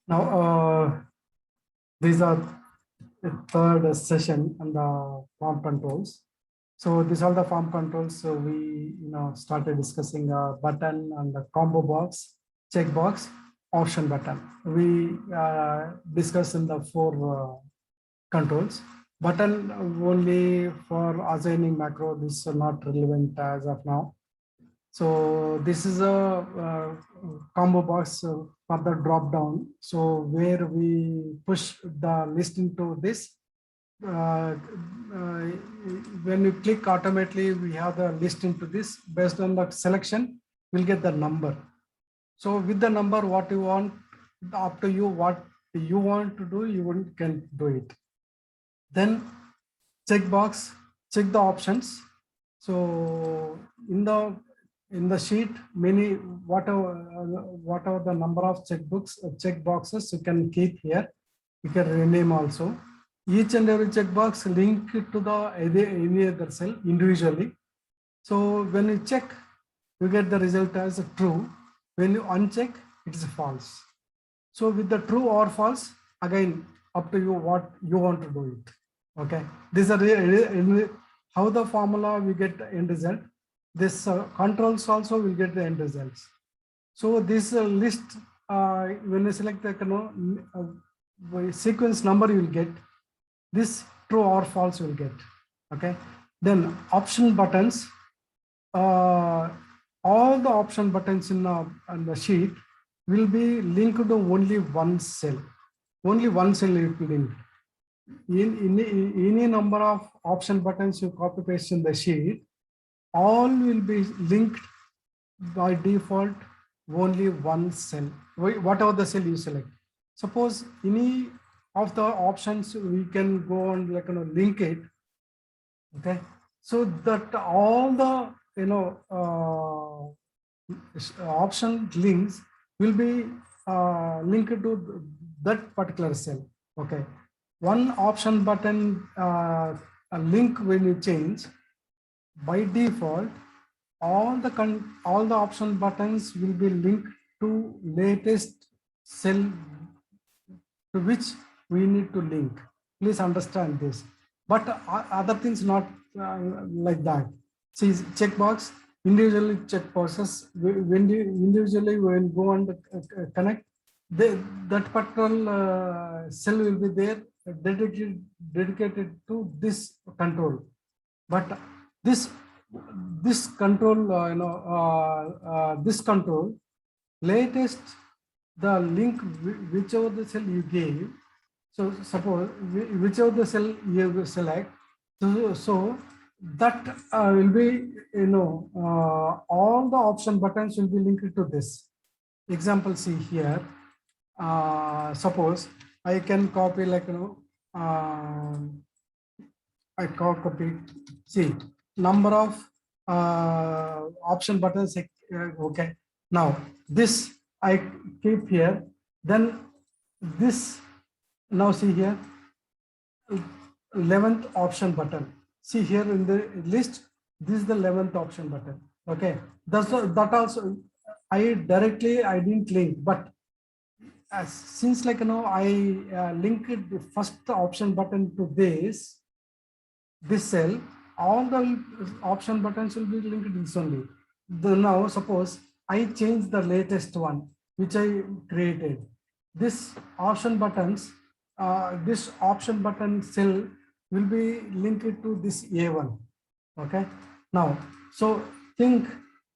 Now, these are the third session on the form controls. So these are the form controls. So we started discussing a button and the combo box, checkbox, option button. We discussed in the four controls. Button only for assigning macro. This is not relevant as of now. So this is a combo box for the drop down. So where we push the list into this, uh, uh, when you click automatically, we have the list into this. Based on the selection, we'll get the number. So with the number, what you want, up to you, what you want to do, you can do it. Then checkbox, check the options. So in the sheet, many whatever the number of check boxes you can keep here. You can rename also. Each and every checkbox link to the any other cell individually. So when you check, you get the result as a true. When you uncheck, it is false. So with the true or false, again, up to you what you want to do it. Okay, these are how the formula we get the end result. This controls also will get the end results. So this list, when you select the sequence number, you will get this true or false will get. Okay, then option buttons. All the option buttons in the sheet will be linked to only one cell. Only one cell will be linked. In any number of option buttons you copy paste in the sheet, all will be linked by default only one cell, whatever the cell you select. Suppose any of the options we can go and link it. Okay, so that all the option links will be linked to that particular cell. Okay, one option button a link when you change, by default all the option buttons will be linked to latest cell to which we need to link. Please understand this. But other things not like that. See, checkbox, individually checkboxes, when you individually when go and connect, that particular cell will be there dedicated to this control. But this control, this control, latest the link whichever the cell you gave. So suppose whichever the cell you select, so that will be all the option buttons will be linked to this. Example, see here. Suppose I can copy I copy. See, number of option buttons. Okay. Now this I keep here. Then this. Now see here. 11th option button. See here in the list. This is the 11th option button. Okay. That also I didn't link, but since I linked the first option button to this cell, all the option buttons will be linked to this only. Now suppose I change the latest one which I created. This option buttons, this option button cell will be linked to this A1. Okay. Now, so think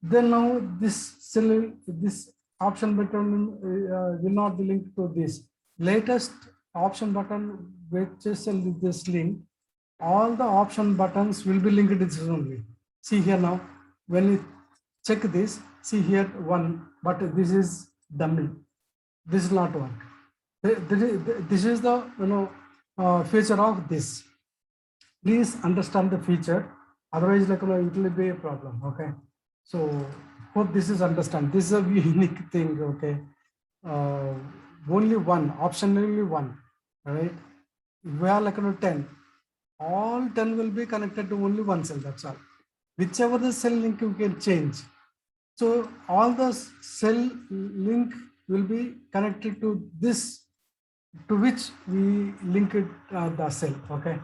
then now this cell, this option button will not be linked to this latest option button which is this link. All the option buttons will be linked to this only. See here now, when you check this, see here one, but this is dummy. This will not work. This is the feature of this. Please understand the feature. Otherwise, it will be a problem. Okay. So hope this is understand. This is a unique thing. Okay. Only one option, only one. All right. We are 10. All 10 will be connected to only one cell. That's all. Whichever the cell link you can change. So all the cell link will be connected to this, to which we link it the cell. Okay,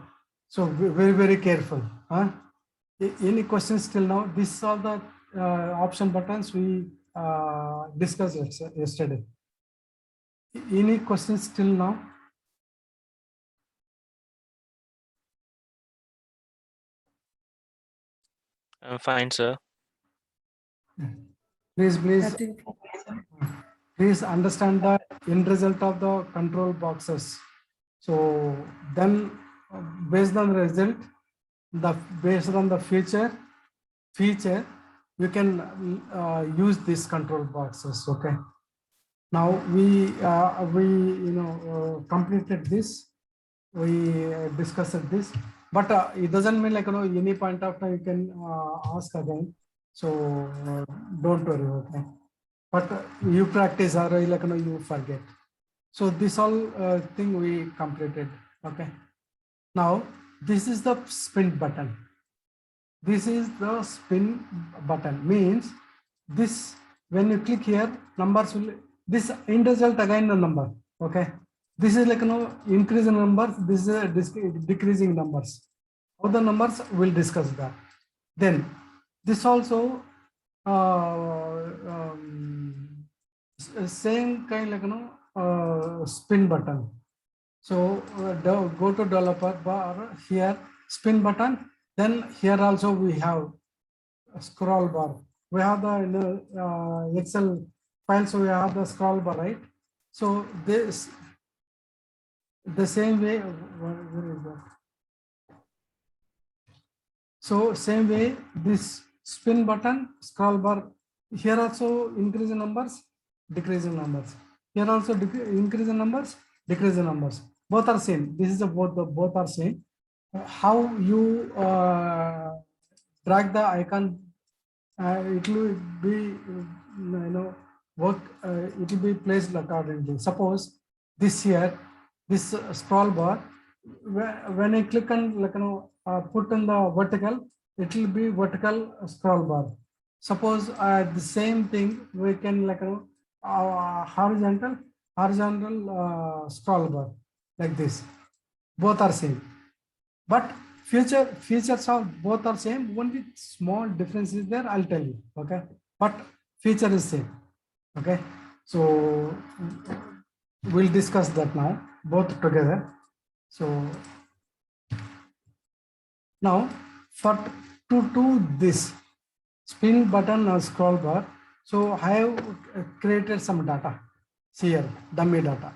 so very careful. Any questions till now? These are the option buttons we discussed yesterday. Any questions till now? I'm fine, sir. Please understand the end result of the control boxes. So then based on the result, based on the feature, you can use these control boxes. Okay. Now we completed this. We discussed this, but it doesn't mean like any point of time you can ask again. So don't worry. Okay. But you practice or like you forget. So this all thing we completed. Okay. Now this is the spin button. This is the spin button, means this, when you click here, numbers will, this end result again the number. Okay. This is like increasing numbers. This is decreasing numbers. All the numbers we'll discuss that. Then this also same kind like spin button. So go to developer bar, here spin button. Then here also we have a scroll bar. We have the Excel file, so we have the scroll bar, right? So this the same way. Where is that? So same way, this spin button, scroll bar, here also increasing numbers, decreasing numbers. Here also increasing numbers, decreasing numbers. Both are same. This is both are same. How you drag the icon, it will be work. It will be placed accordingly. Suppose this here, this scroll bar, when I click on put in the vertical, it will be vertical scroll bar. Suppose the same thing we can horizontal scroll bar like this. Both are same, but features of both are same. Only small difference is there. I'll tell you. Okay, but feature is same. Okay, so we'll discuss that now both together. So now to do this spin button or scroll bar, so I have created some data here, dummy data.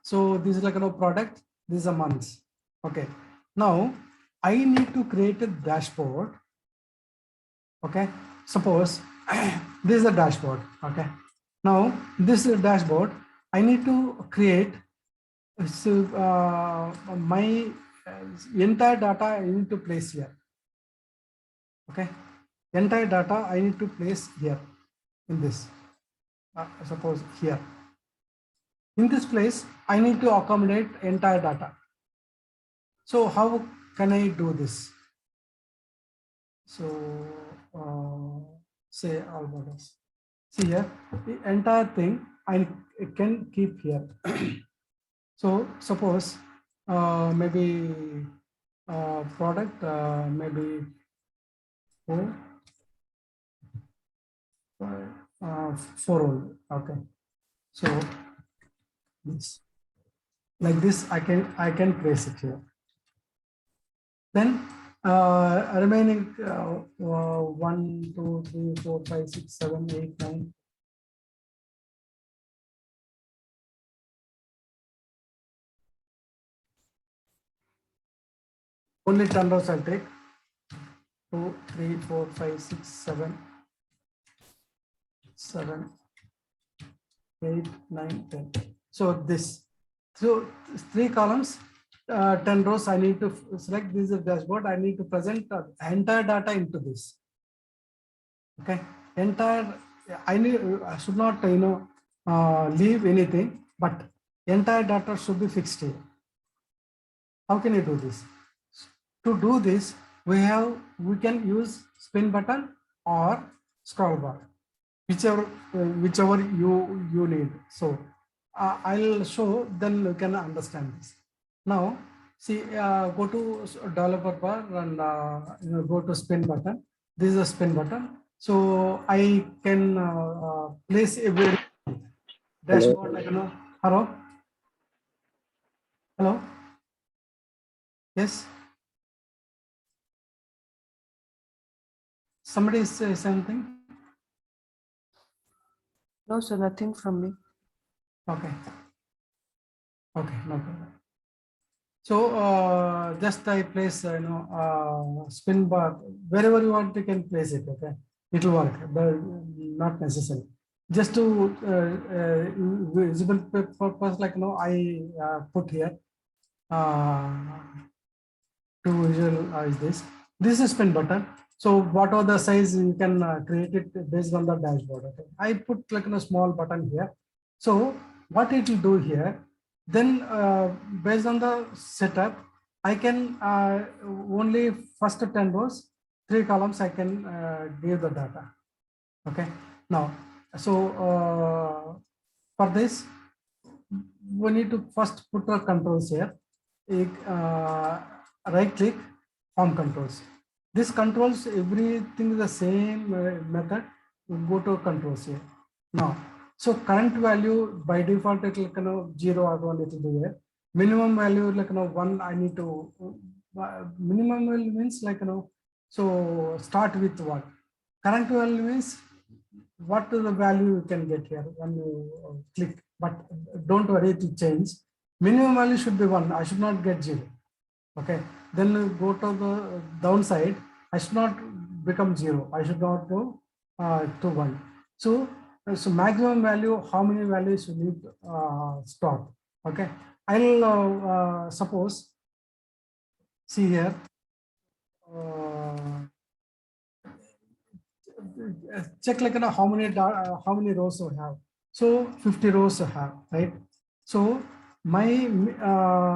So this is like product, this is a month. Okay, now I need to create a dashboard. Okay, suppose this is a dashboard. Okay, now this is a dashboard. I need to create my entire data I need to place here. Okay, entire data I need to place here in this. Suppose here. In this place, I need to accommodate entire data. So how can I do this? So say all models. See here, the entire thing I can keep here. So suppose maybe product maybe 4 only. Okay. So this, like this, I can place it here. Then remaining 1, 2, 3, 4, 5, 6, 7, 8, 9. Only 10 rows I'll take. 2, 3, 4, 5, 6, 7, 8, 9, 10. So this, so 3 columns, 10 rows. I need to select. This is a dashboard. I need to present entire data into this. Okay, entire. I should not leave anything, but entire data should be fixed here. How can you do this? To do this, we can use spin button or scroll bar. whichever you need. So I'll show, then you can understand this. Now see, go to developer bar and go to spin button. This is a spin button. So I can place every dashboard, like hello, hello, yes, somebody say something. No, sir, nothing from me. Okay, okay, no problem. So just I place spin bar wherever you want, you can place it. Okay, it will work, but not necessary. Just to visible purpose, like I put here to visualize this. This is spin button. So what are the size you can create it based on the dashboard. Okay, I put like a small button here. So what it will do here, then based on the setup, I can only first 10 rows, 3 columns I can give the data. Okay, now so for this we need to first put our controls here. Right click, form controls. This controls everything is the same method. Go to controls here. Now, so current value by default it will 0 or 1 it will be here. Minimum value like 1. I need to minimum value means like so start with 1. Current value means what is the value you can get here when you click, but don't worry, it will change. Minimum value should be 1. I should not get 0. Okay, then go to the downside. I should not become 0. I should not go to 1. So maximum value, how many values you need store. Okay, I'll suppose, see here, check like how many rows I have. So 50 rows I have, right? So my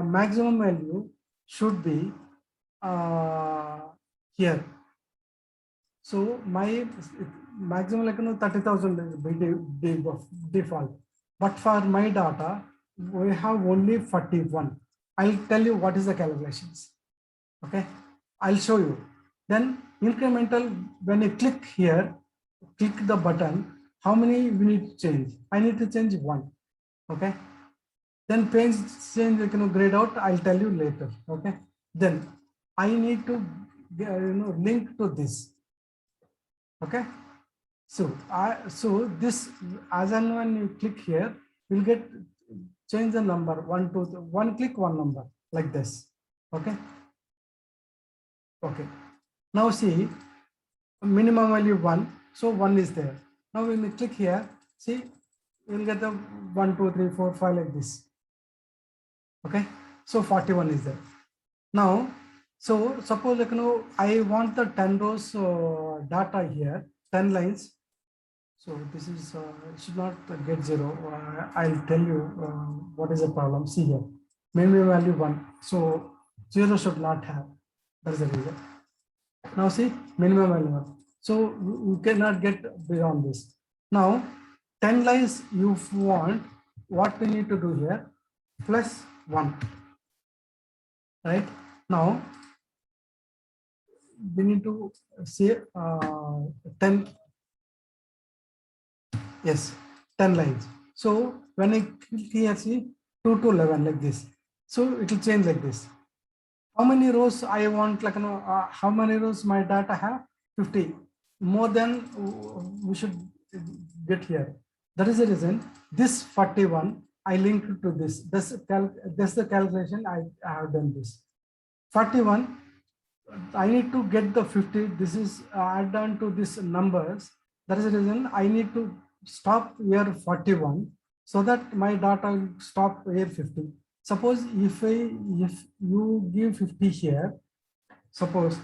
maximum value should be here. So my maximum like 30,000 is default, but for my data we have only 41. I'll tell you what is the calculations. Okay, I'll show you. Then incremental, when you click here, click the button, how many we need to change? I need to change 1. Okay, then change grayed out, I'll tell you later. Okay, then I need to link to this. Okay, so this, as and when you click here, you'll get change the number 1 to 1 click 1 number like this. Okay, okay, now see, minimum value 1, so 1 is there. Now when we click here, see, you'll get the 1 2 3 4 5 like this. Okay, so 41 is there. Now so suppose like I want the 10 rows data here, 10 lines. So this is should not get 0. I'll tell you what is the problem. See here, minimum value 1, so 0 should not have. That's the reason. Now see, minimum value 1, so you cannot get beyond this. Now 10 lines you want, what we need to do here, plus 1, right? Now we need to say 10, yes, 10 lines. So when I click here, see, 2 to 11 like this, so it will change like this. How many rows I want, like how many rows my data have? 50. More than we should get here. That is the reason this 41 I linked to this. That's the calculation I have done this. 41, I need to get the 50. This is add on to this numbers. That is the reason I need to stop here 41, so that my data will stop here 50. Suppose if you give 50 here, suppose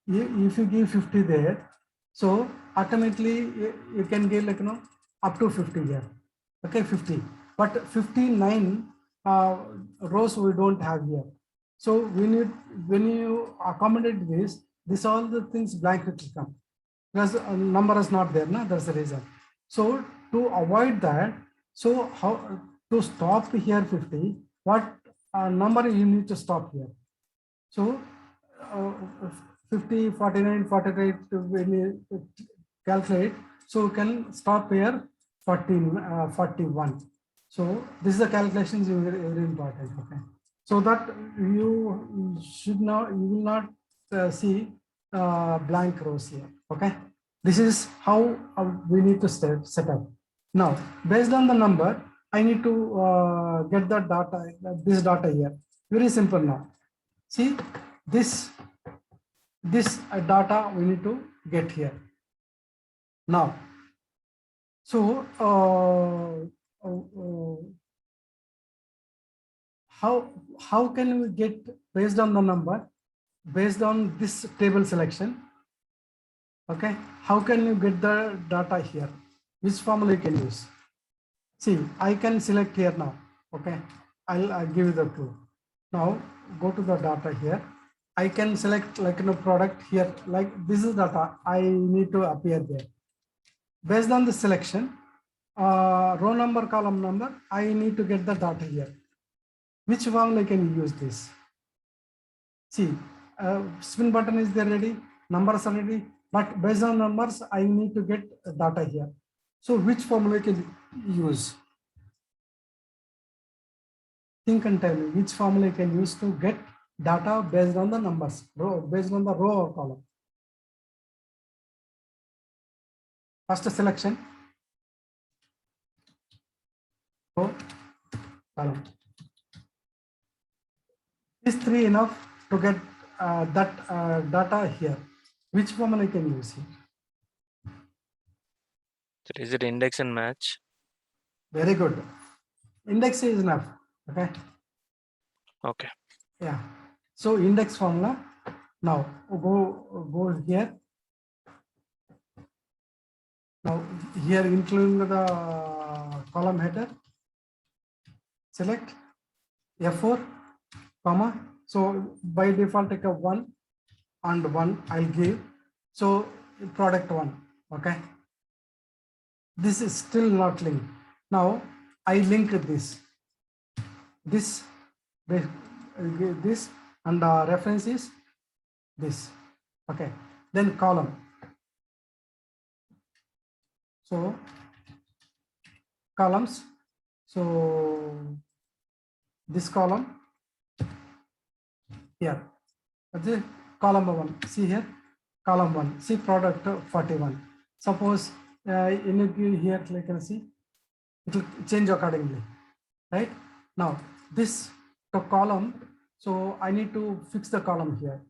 if you give 50 there, so automatically you can get like up to 50 here. Okay, 50, but 59 rows we don't have here. So when you accommodate this all the things blank will come, because number is not there, no? That's the reason. So to avoid that, so how to stop here 50, what number you need to stop here? So 50, 49, 48, when you calculate, so you can stop here 41. So this is the calculations very, very important. Okay, so that you should not, you will not see blank rows here. Okay, this is how we need to set up. Now, based on the number, I need to get the data, this data here. Very simple now. See this data we need to get here. Now, so how can we get based on the number, based on this table selection? Okay, how can you get the data here? Which formula you can use? See, I can select here now. Okay, I'll give you the clue. Now go to the data here. I can select like product here, like this is data I need to appear there. Based on the selection, row number, column number, I need to get the data here. Which formula can use this? See, spin button is there ready, numbers are ready, but based on numbers, I need to get data here. So which formula can use? Think and tell me which formula can use to get data based on the numbers, based on the row or column. First selection, row, column. Is 3 enough to get that data here? Which formula I can use here? So is it index and match? Very good. Index is enough. Okay. Okay. Yeah. So index formula. Now go here. Now here including the column header. Select F4, comma. So by default take a 1 and 1 I'll give. So product 1. Okay. This is still not linked. Now I link this and reference is this. Okay, then column. So columns. So this column here. Okay, column 1. See here, column 1. See product 41. Suppose you give here, you can see it will change accordingly, right? Now this the column, so I need to fix the column here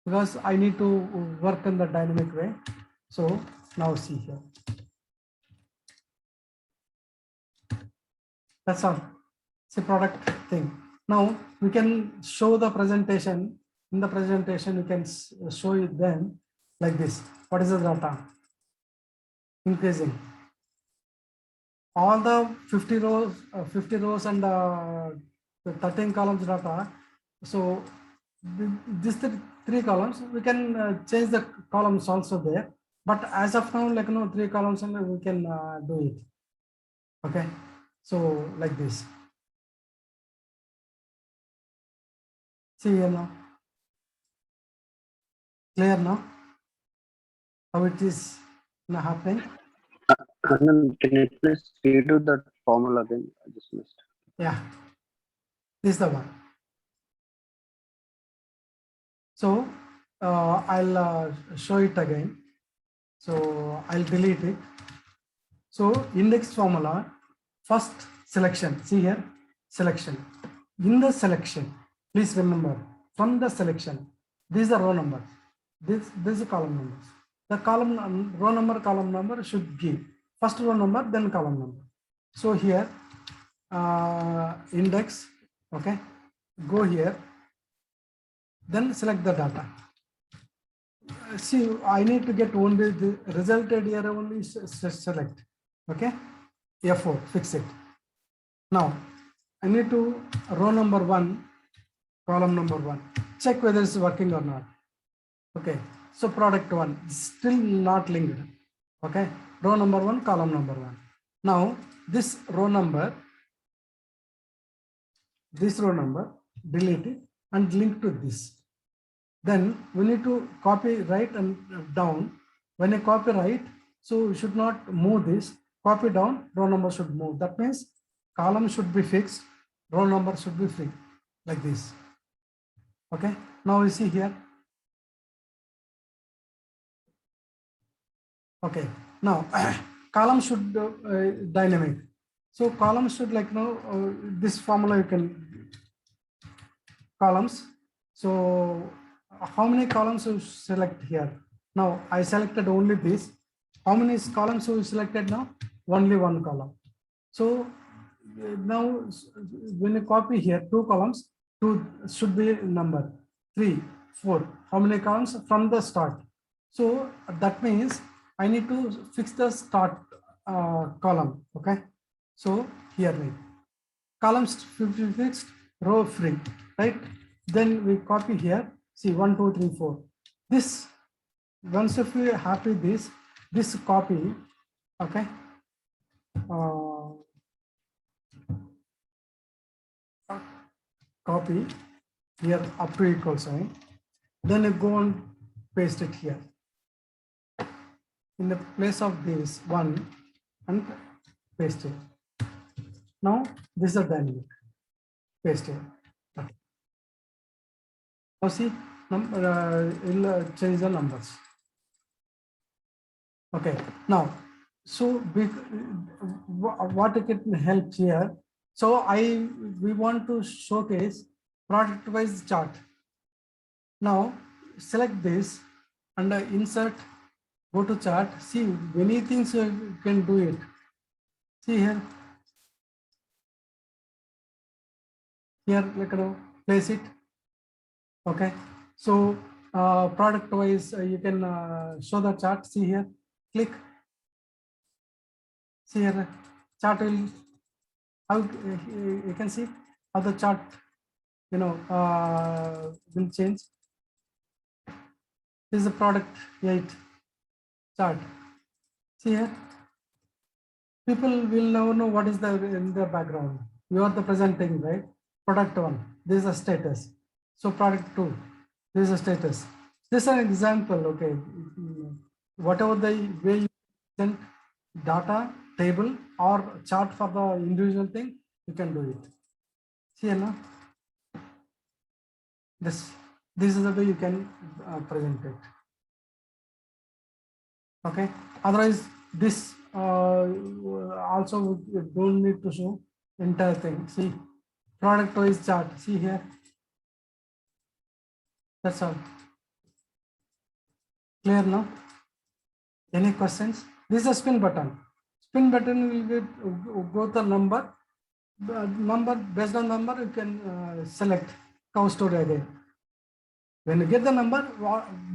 because I need to work in the dynamic way. So now see here, that's all. See product thing. Now we can show the presentation. In the presentation we can show it then like this. What is the data? Increasing. All the 50 rows and 13 columns data. So these 3 columns, we can change the columns also there. But as of now, like 3 columns, and we can do it. Okay, so like this. See here now. Clear now? How it is now happening? Can you please redo that formula again? I just missed. Yeah, this is the one. So I'll show it again. So I'll delete it. So index formula, first selection. See here, selection. In the selection, please remember from the selection, this is the row number. This is the column number. The column row number, column number should give first row number, then column number. So here index. Okay, go here, then select the data. See, I need to get only the resulted here, only select. Okay, F4, fix it. Now I need to row number 1, column number 1, check whether it's working or not. Okay, so product 1 still not linked. Okay, row number 1, column number 1. Now this row number, delete it and link to this. Then we need to copy right and down. When you copy right, so you should not move this. Copy down, row number should move. That means column should be fixed, row number should be free, like this. Okay, now we see here. Okay, now column should dynamic. So column should like this formula you can columns. So how many columns you select here? Now I selected only this. How many columns you selected now? Only one column. So now when you copy here 2 columns, 2 should be number 3, 4. How many columns from the start? So that means I need to fix the start column. Okay, so here like columns fixed, row free, right? Then we copy here. See 1, 2, 3, 4. This once if we happy this copy, okay. Copy here up to equal sign. Then you go and paste it here in the place of this one and paste it. Now this is a dynamic. Paste it. Okay. Now see, it'll change the numbers. Okay. Now, so what it can help here. So we want to showcase product wise chart. Now select this and insert, go to chart. See many things you can do it. See here. Here, like place it. Okay. So product wise, you can show the chart. See here. Click. See here. Chart will. How you can see how the chart, will change. This is the product 8 chart. See here. People will now know what is the in the background. You are the presenting, right? Product 1. This is a status. So product 2. This is a status. This is an example. Okay. Whatever the way you present data, table or chart for the individual thing, you can do it. See now, this is the way you can present it. Okay. Otherwise, this also you don't need to show entire thing. See, product wise chart. See here. That's all. Clear now? Any questions? This is a spin button. Spin button will go the number. Based on number, you can select cow story again. When you get the number,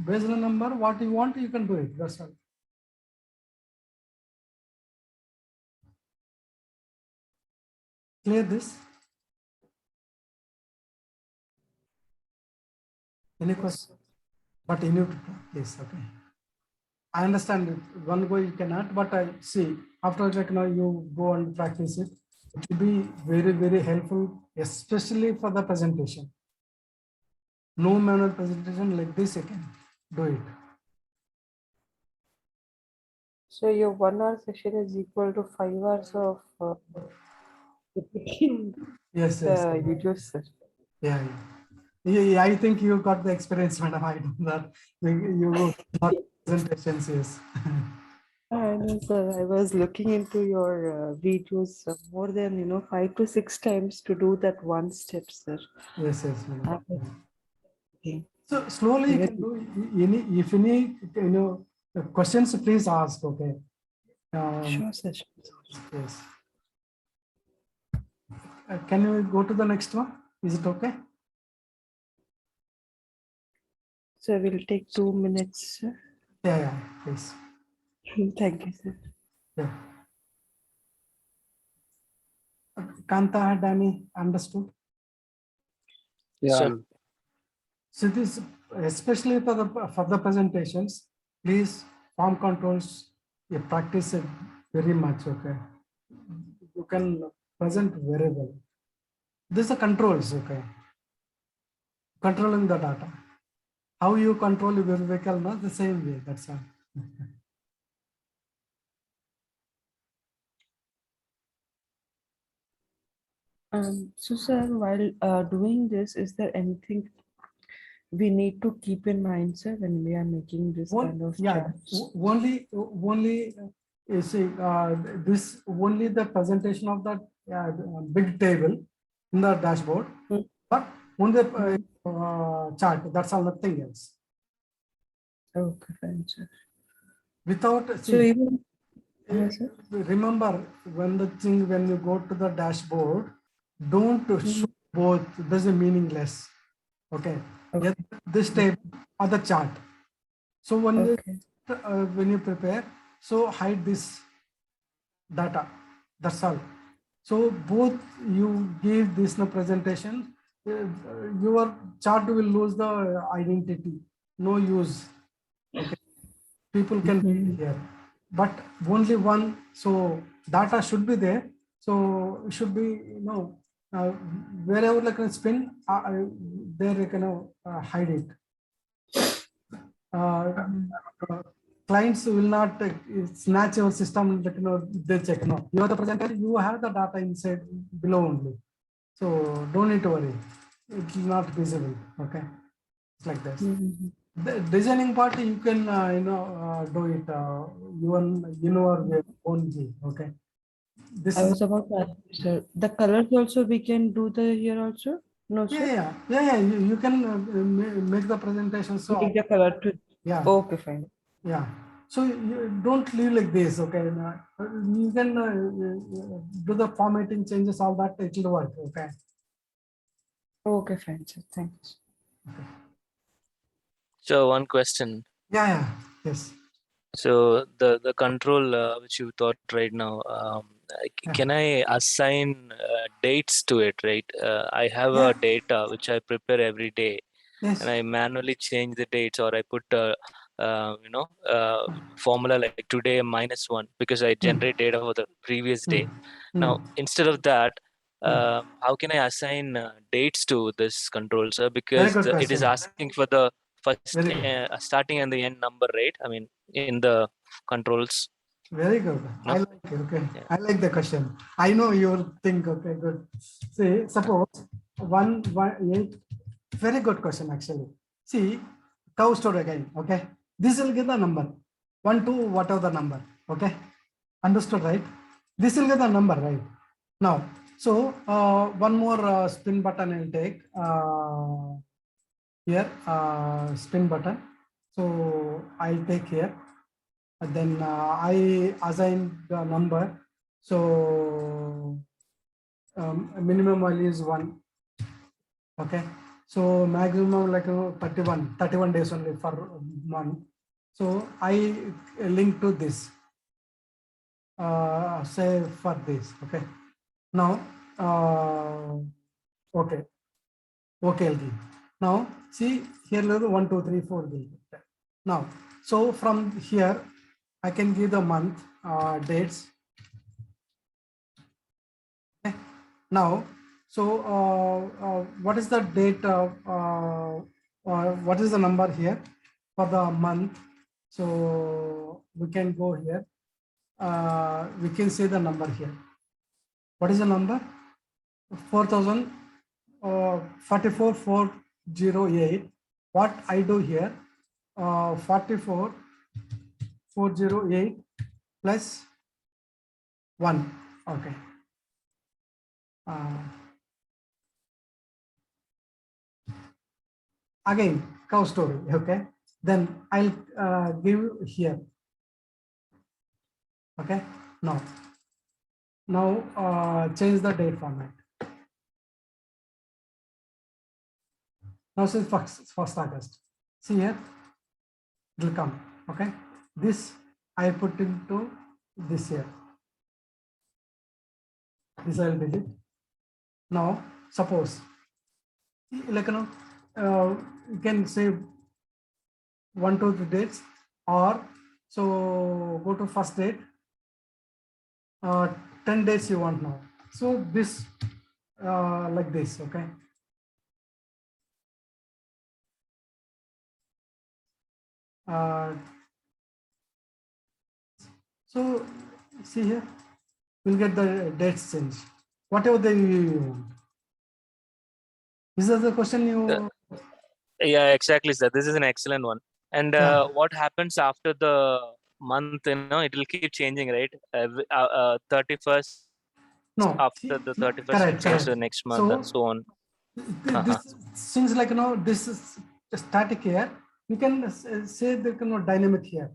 based on the number, what you want, you can do it. That's all. Clear this? Any question? But you need to practice. Okay. I understand it. One go you cannot, but I see after like you go and practice it. It will be very, very helpful, especially for the presentation. No manual presentation like this, you can do it. So your 1 hour session is equal to 5 hours of repeating Yes, the yes. videos, sir. Yeah, yeah. I think you got the experience, madam. I know that you got presentations, yes. I know, sir. I was looking into your videos more than 5 to 6 times to do that one step, sir. Yes, yes, madam. Okay. So slowly you can do if any questions, please ask. Okay. Sure, sir. Yes. Can you go to the next one? Is it okay? So we'll take 2 minutes, sir. Yeah, please. Thank you, sir. Yeah. Kanta, had any understood? Yeah. Sir. So this, especially for the presentations, please form controls you practice it very much, okay, you can present very well. This are controls, okay, controlling the data. How you control your vehicle, not the same way, that's all. So sir, while doing this, is there anything we need to keep in mind, sir, when we are making this kind of Yeah, charts? only you see, this only the presentation of that big table in the dashboard, Hmm. but only the chart, that's all, nothing else. Okay, fine, sir. Without, So see, even, sir? remember when you go to the dashboard, don't show both, this is meaningless. Okay. Okay. Yes, this table or the chart. So Okay. when you prepare, so hide this data, that's all. So both you give this no presentation, your chart will lose the identity, no use. Okay, people can read here, but only one. So data should be there. So it should be, wherever like a spin, there you can hide it. Clients will not snatch your system, like, they check. No, you are the presenter, you have the data inside below only. So don't need to worry. It will not visible. Okay, it's like this. The designing part you can do it your own way. Okay, this I is was about to ask you, sir. The colors also we can do the here also? No, sir. yeah. You can make the presentation. So Make the color to. yeah. Okay, fine. Yeah, so you don't leave like this, okay? You can do the formatting changes, all that, it will work, okay? Okay, fine, sir. Thanks. So one question. Yeah, yes. So the control which you thought right now, can I assign dates to it, right? I have Yeah. a data which I prepare every day, Yes. and I manually change the dates, or I put formula like today -1 because I generate data for the previous day. Now instead of that, how can I assign dates to this control, sir? Because good it is question. asking for the first Very good. starting and the end number, right? I mean, in the controls. Very good. No? I like it, okay. Yeah. I like the question. I know you will think, okay, good. See, suppose 118, very good question actually. See, cow store again, okay? This will give the number, 1, 2, whatever the number, okay? Understood, right? This will get the number, right? Now, so one more spin button I'll take here, spin button. So I'll take here, and then I assign the number. So minimum value is 1. Okay. So maximum like 31 days only for month. So I link to this. Say for this, okay. Now okay LG. Now see here, 1 2 3 4 will get. Now so from here I can give the month dates. Okay. Now so what is the date what is the number here for the month? So we can go here, we can see the number here. What is the number? 4,044,408. What I do here, 44,408 plus 1. Okay. Again, cow story. Okay. Then I'll give here. Okay. Now change the date format. Now since first August, see here, it will come. Okay, this I put into this here. This I will delete. Now suppose, like you can say 1 2 3 dates, or So go to first date. 10 days you want now. So this like this, okay. So see here, we'll get the dates change. Whatever you want. Is that the question you? Yeah, exactly, sir. This is an excellent one. And Yeah. what happens after the month? It will keep changing, right? 31st. No. After the 31st, Correct. change Correct. the next month and so on. This seems like this is static here. You can say the dynamic here,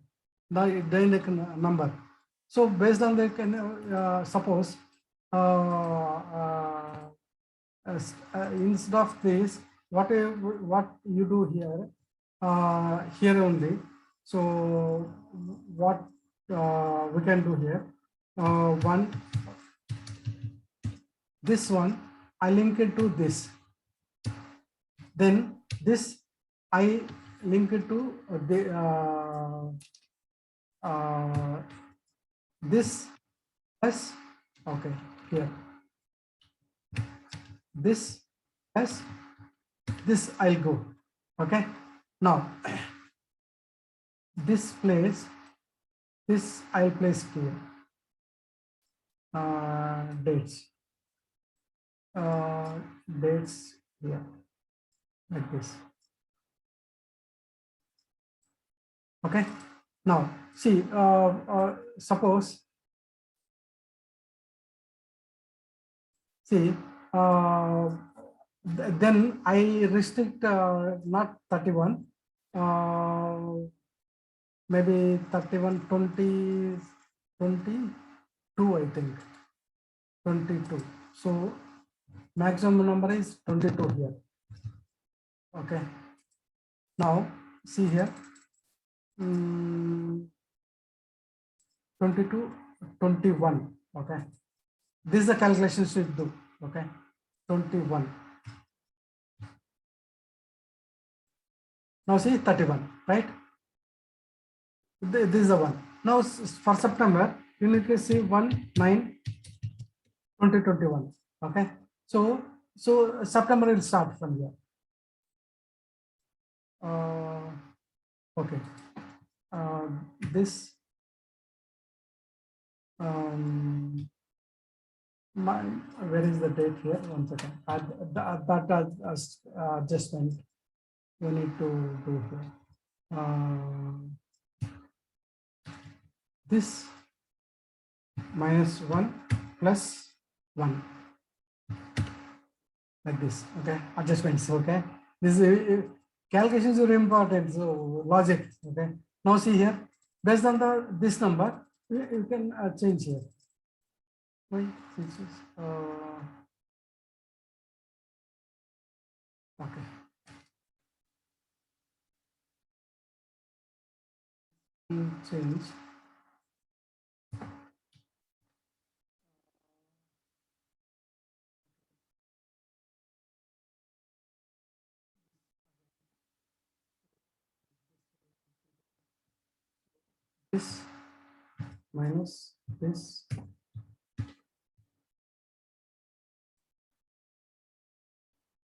the dynamic number. So based on the suppose instead of this, what you do here, here only. So what we can do here, this one I link it to this. Then this I link it to this plus, okay, here. This plus this I'll go. Okay. Now this place, this I'll place here. Dates. Dates here. Like this. Okay. Now see, suppose, see, then I restrict not 31, maybe 31, 20, 22, I think 22. So maximum number is 22 here. Okay. Now see here, 22, 21. Okay. This is the calculation should do. Okay. 21. Now see 31, right? This is the one. Now for September, you need to see 1/9/2021. Okay. So September will start from here. Okay. This where is the date here? 1 second. That adjustment we need to do here. This -1 plus 1, like this. Okay, adjustments. Okay, this is calculations are important. So logic. Okay. Now see here, based on this number, you can change here. Why? Okay. Change. This minus this.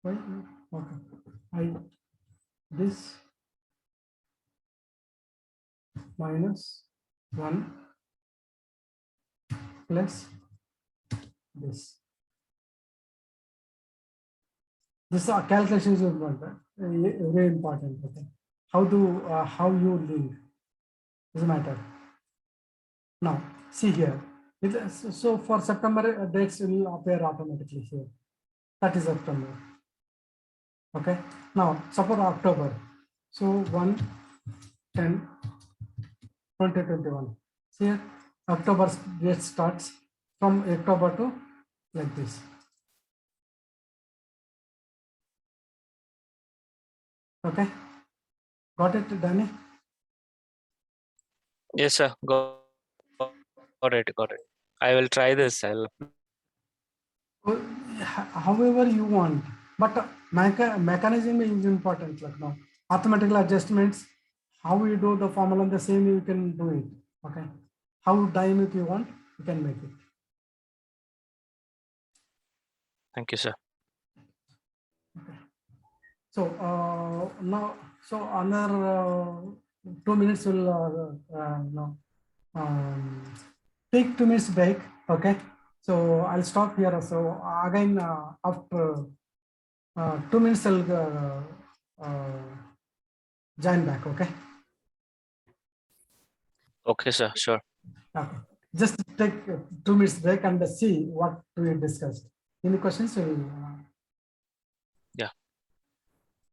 Why? Okay. This minus 1 plus this. This calculations is very important. Okay. How you link doesn't matter. Now see here. So for September, dates will appear automatically here. That is September. Okay. Now suppose October. So 1/10/2021. See here, October date starts from October to like this. Okay. Got it, Danny? Yes, sir. Got it. I will try this. However you want, but mechanism is important. Like now, arithmetical adjustments, how you do the formula the same, you can do it. Okay. How dynamic you want, you can make it. Thank you, sir. So now, so another 2 minutes will no, take 2 minutes break. Okay. So I'll stop here. So again, after 2 minutes, I'll join back. Okay. Okay, sir. Sure. Okay. Just take 2 minutes break and see what we discussed. Any questions? We'll